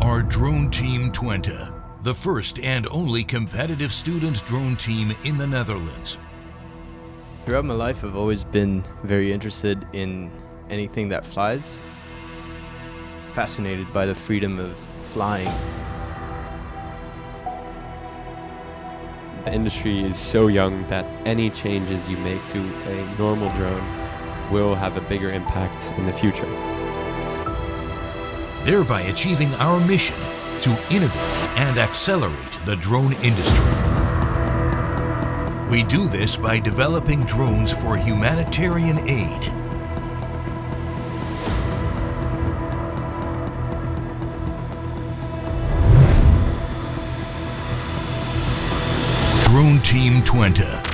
are DroneTeam Twente, the first and only competitive student drone team in the Netherlands. Throughout my life, I've always been very interested in anything that flies. Fascinated by the freedom of flying. The industry is so young that any changes you make to a normal drone will have a bigger impact in the future. Thereby achieving our mission to innovate and accelerate the drone industry. We do this by developing drones for humanitarian aid. DroneTeam Twente.